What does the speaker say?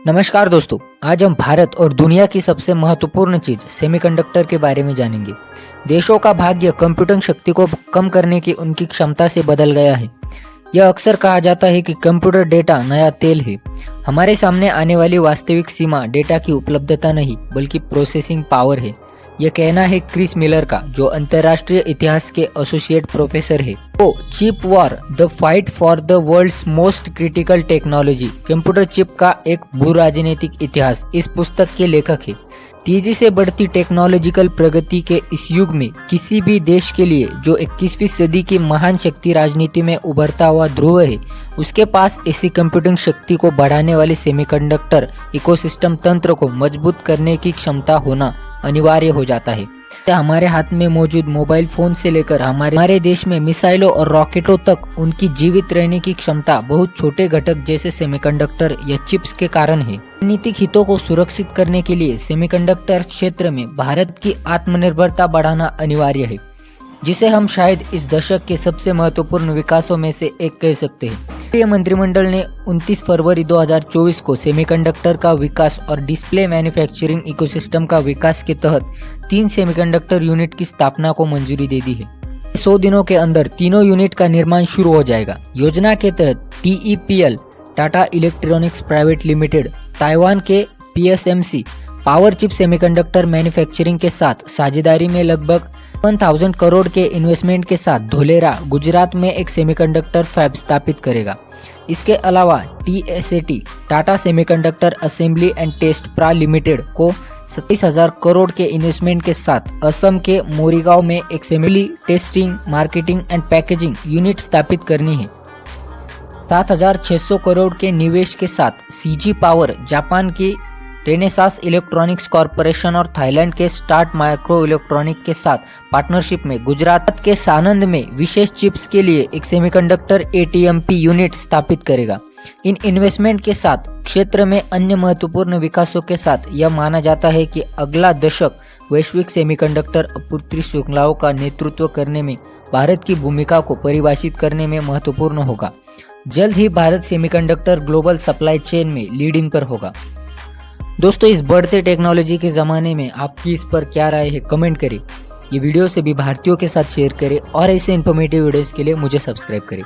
नमस्कार दोस्तों, आज हम भारत और दुनिया की सबसे महत्वपूर्ण चीज सेमीकंडक्टर के बारे में जानेंगे। देशों का भाग्य कंप्यूटिंग शक्ति को कम करने की उनकी क्षमता से बदल गया है। यह अक्सर कहा जाता है कि कंप्यूटर डेटा नया तेल है। हमारे सामने आने वाली वास्तविक सीमा डेटा की उपलब्धता नहीं बल्कि प्रोसेसिंग पावर है। यह कहना है क्रिस मिलर का, जो अंतर्राष्ट्रीय इतिहास के एसोसिएट प्रोफेसर है। तो chip war, the fight for the world's most critical technology, computer chip का एक भूराजनीतिक इतिहास, इस पुस्तक के लेखक है। तेजी से बढ़ती टेक्नोलॉजिकल प्रगति के इस युग में किसी भी देश के लिए जो 21वीं सदी की महान शक्ति राजनीति में उभरता हुआ ध्रुव है, उसके पास ऐसी कंप्यूटिंग शक्ति को बढ़ाने वाले सेमीकंडक्टर इकोसिस्टम तंत्र को मजबूत करने की क्षमता होना अनिवार्य हो जाता है। हमारे हाथ में मौजूद मोबाइल फोन से लेकर हमारे देश में मिसाइलों और रॉकेटों तक उनकी जीवित रहने की क्षमता बहुत छोटे घटक जैसे सेमीकंडक्टर या चिप्स के कारण है। रणनीतिक हितों को सुरक्षित करने के लिए सेमीकंडक्टर क्षेत्र में भारत की आत्मनिर्भरता बढ़ाना अनिवार्य है, जिसे हम शायद इस दशक के सबसे महत्वपूर्ण विकासों में से एक कह सकते हैं। केंद्रीय मंत्रिमंडल ने 29 फरवरी 2024 को सेमीकंडक्टर का विकास और डिस्प्ले मैन्युफैक्चरिंग इकोसिस्टम का विकास के तहत 3 सेमीकंडक्टर यूनिट की स्थापना को मंजूरी दे दी है। 100 दिनों के अंदर तीनों यूनिट का निर्माण शुरू हो जाएगा। योजना के तहत TEPL, Tata electronics private limited, Taiwan के PSMC power chip semiconductor manufacturing के साथ साझेदारी में लगभग 1000 करोड़ के इन्वेस्टमेंट के साथ धोलेरा, गुजरात में एक सेमीकंडक्टर फैब स्थापित करेगा। इसके अलावा TSAT, Tata semiconductor assembly and test प्रा लिमिटेड को 27,000 करोड़ के इन्वेस्टमेंट के साथ असम के मोरीगांव में एक assembly, testing, marketing and packaging unit स्थापित करनी है। 7,600 करोड़ के निवेश के साथ CG पावर, जापान की रेनेसास इलेक्ट्रॉनिक्स कॉरपोरेशन और थाईलैंड के स्टार्ट माइक्रो इलेक्ट्रॉनिक के साथ पार्टनरशिप में गुजरात के सानंद में विशेष चिप्स के लिए एक सेमीकंडक्टर ATMP यूनिट स्थापित करेगा। इन इन्वेस्टमेंट के साथ क्षेत्र में अन्य महत्वपूर्ण विकासों के साथ यह माना जाता है कि अगला दशक वैश्विक सेमीकंडक्टर आपूर्ति श्रृंखलाओं का नेतृत्व करने में भारत की भूमिका को परिभाषित करने में महत्वपूर्ण होगा। जल्द ही Bharat semiconductor global supply chain में लीडिंग पर होगा। दोस्तों, इस बढ़ते टेक्नोलॉजी के ज़माने में आपकी इस पर क्या राय है, कमेंट करें। ये वीडियो सभी भारतीयों के साथ शेयर करें और ऐसे इन्फॉर्मेटिव वीडियोस के लिए मुझे सब्सक्राइब करें।